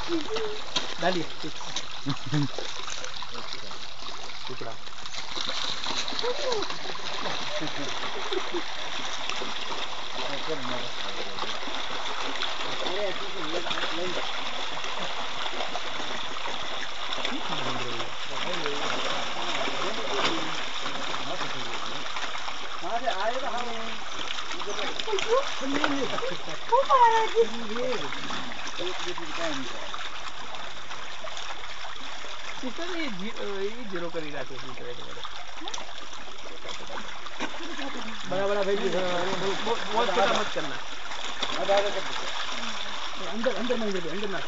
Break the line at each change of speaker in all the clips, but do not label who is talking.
डालिए टुकड़ा सिस्टर ये जीरो कर ही रखे बड़ा बड़ा भेज बहुत छोटा मत करना अंदर अंदर नहीं दे अंदर ना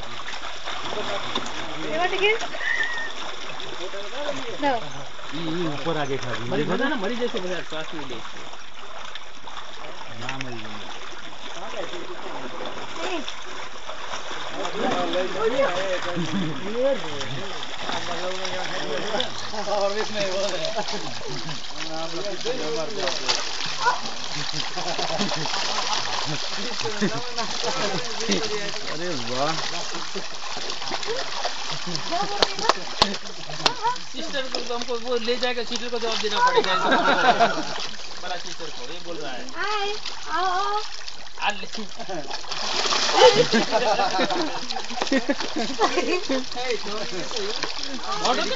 ये ऊपर आगे खा दी मरी ना मरी जैसे बजा श्वास में ले ना मरी और इसमें वो है नाम मर अरे वाह सिस्टर को तो हमको वो ले जाएगा सिस्टर को जवाब देना पड़ेगा बड़ा सिस्टर को ये बोल रहा है हाय आओ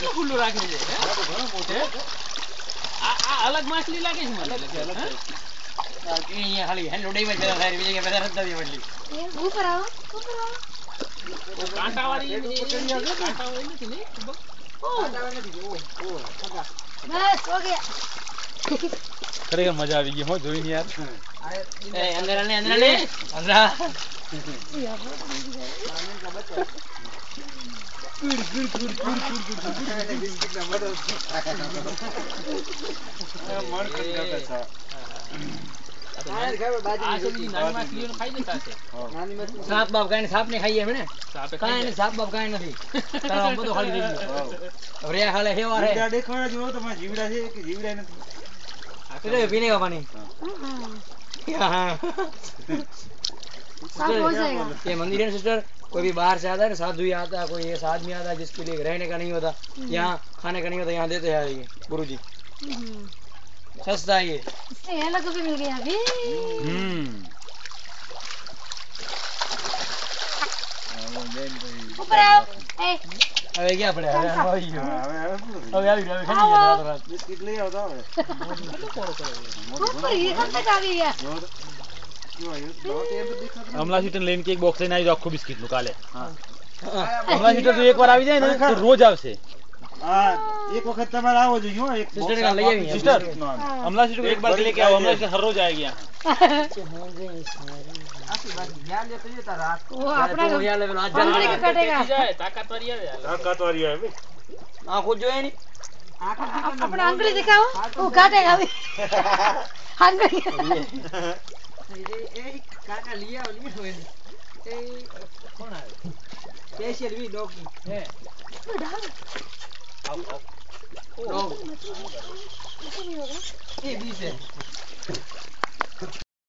खुल्लू राख्ने अलग माछली लागे यहाँ खाली ह्यान्डुडैमा बेला खाएर बिजोगे बेला रद्द दियो मैले ऊपर आओ वो कांटा वाली कांटा वाली थी नहीं कांटा वाली थी ओ बस हो गया करेगा मजा आ गई हो जोइन यार ए अंदर आने अंदर साप बाप काई साप ने खाई हमने काई ने साप बाप काई નથી તારો બધો ખાલી થઈ ગયો હવે આ ખાલે હેવા રે જીવડા દેખાણા જો તમે જીવડા છે કે જીવડા નથી એટલે પીને का पानी हां साफ हो जाएगा ये मंदिर है सिस्टर कोई भी बाहर से आता है साधु ही आता है कोई ऐसा आदमी आता है जिसके लिए रहने का नहीं होता यहाँ खाने का नहीं होता यहाँ देते हैं ये गुरुजी सस्ता है ये इससे ये लोगों को मिल गया अभी ऊपर आओ ए अबे क्या पड़े अबे बिस्किट ले आओ तो ऊपर ये कब तक आ गई है अमला सीटन लेन के एक बॉक्स लेना है आखो बिस्किट नु काले अमला सीटर तो एक बार આવી જાય ને તો રોજ આવશે हां एक वक्त તમારે આવો જોઈએ હો એક સિસ્ટર का ले आएंगे सिस्टर अमला सीटर को एक बार लेके आओ अमला सीटर हर रोज आएगी यहां आशीर्वाद ज्ञान लेते ये रात को वो अपना ज्ञान लेवल आज कटेगा ताकतवरिया है बे आंखों जो है नहीं अपना अंगली दिखाओ वो काटेगा अभी अंगली ए काका लिया हुए ए कौन है स्पेशल भी डॉग है आओ डॉग ये भी है